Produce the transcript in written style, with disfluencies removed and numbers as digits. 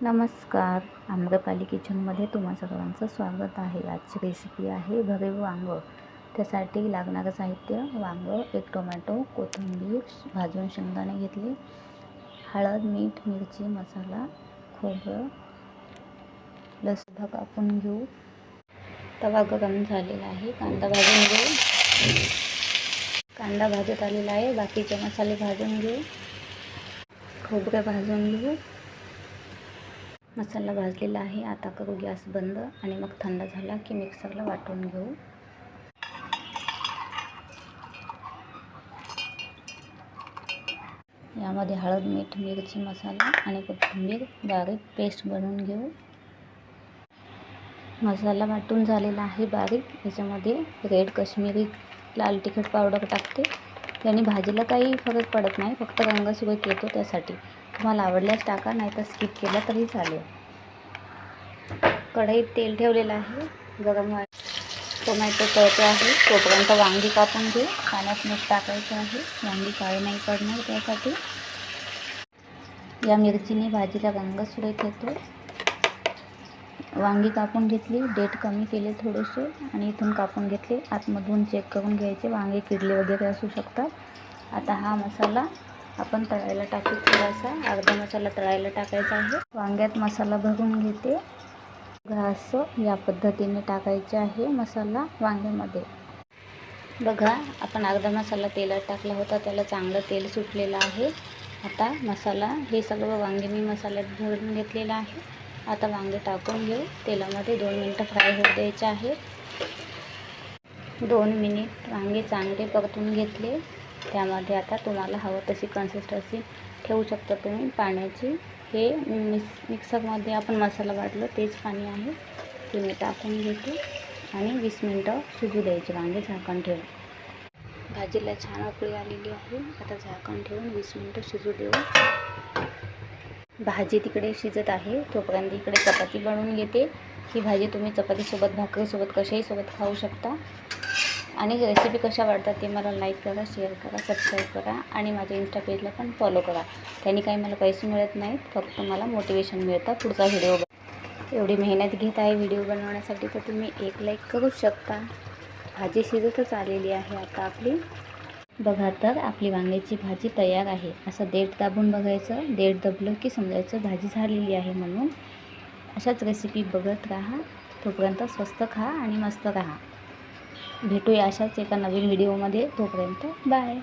नमस्कार, आम्रपाली किचनमध्ये तुम्हा सर्वांचं स्वागत आहे। आजची रेसिपी आहे भरीव वांगं। त्यासाठी लागणारं साहित्य: वांगं, एक टोमॅटो, कोथिंबीर, भाजून शेंगदाणे घेतले, हळद, मीठ, मिरची, मसाला, खोबरं, लसूण कापून घेऊ। तवा गरम झालेला आहे, कांदा भाजून घेऊ। कांदा भाजत आलेला आहे, बाकीचे मसाले भाजून घेऊ। खोबरं भाजून घेऊ। मसाला भाजलेला आहे। आता करू गॅस बंद आणि मग थंड झाला की मिक्सरला वाटून घेऊ। यामध्ये हळद, मीठ, मिरची, मसाला आणि कोथिंबीर बारीक पेस्ट बनवून घेऊ। मसाला वाटून झालेला आहे बारीक। याच्यामध्ये रेड काश्मीरी लाल तिखट पावडर टाकते। त्याने भाजीला काही फरक पडत नाही, फक्त रंग सुरेख येतो त्यासाठी। तुम्हाला आवडल्यास टाका, नाही तर स्किप केला तरी चालेल। कढईत तेल ठेवलेलं आहे, गरम टोमॅटो तळते आहे, तोपर्यंत वांगी कापून घेऊ। पाण्यात मीठ टाकायचं आहे, वांगी काळे नाही पडणार त्यासाठी। या मिरचीने भाजीला रंग सुरेख येतो। वांगी कापून घेतली, डेट कमी केले थोडेसे आणि इथून कापून घेतले। आतमधून चेक करून घ्यायचे, वांगे किडले वगैरे असू शकतात। आता हा मसाला आपण तळायला टाकू। थोडासा अर्धा मसाला तळायला टाकायचा आहे। वांग्यात मसाला भरून घेते। असं या पद्धतीने टाकायचे आहे मसाला वांग्यामध्ये। बघा, आपण अर्धा मसाला तेलात टाकला होता, त्याला चांगलं तेल सुटलेलं आहे। आता मसाला हे सगळं वांगे मी मसाल्यात भरून घेतलेलं आहे। आता वांगे टाकून घेऊ। तेलामध्ये 2 मिनिटं फ्राय होऊ द्यायचे आहे। 2 मिनिट वांगे चांगले परतून घेतले। त्यामध्ये आता तुम्हाला हवं तशी कन्सिस्टन्सी ठेवू शकता तुम्ही पाण्याची। हे मिक्सरमध्ये आपण मसाला वाटलं तेच पाणी आहे, ते मी टाकून घेते आणि 20 मिनिटं शिजू द्यायचे वांगे झाकण ठेवून। भाजीला छान उकळी आलेली आहे। आता झाकण ठेवून 20 मिनिटं शिजू देऊ। भाजी तिकडे शिजत आहे, तोपर्यंत इकडे चपाती बनवून घेते। ही भाजी तुम्ही चपातीसोबत, भाकरीसोबत, कशाही सोबत खाऊ शकता। आणि रेसिपी कशा वाटतात ते मला लाईक करा, शेअर करा, सबस्क्राईब करा आणि माझ्या इंस्टा पेजला पण फॉलो करा। त्यांनी काही मला पैसे मिळत नाहीत, फक्त मला मोटिवेशन मिळतं पुढचा व्हिडिओ एवढी मेहनत घेत आहे व्हिडिओ बनवण्यासाठी, तर तुम्ही एक लाईक करू शकता। भाजी शिजतच आलेली आहे आता आपली। बघा, तर आपली वांग्याची भाजी तयार आहे। असं देठ दाबून बघायचं, देठ दबलं की समजायचं भाजी झालेली आहे म्हणून। अशाच रेसिपी बघत राहा, तोपर्यंत स्वस्त खा आणि मस्त राहा। भेटूया अशाच एका नवीन व्हिडिओमध्ये, तोपर्यंत बाय।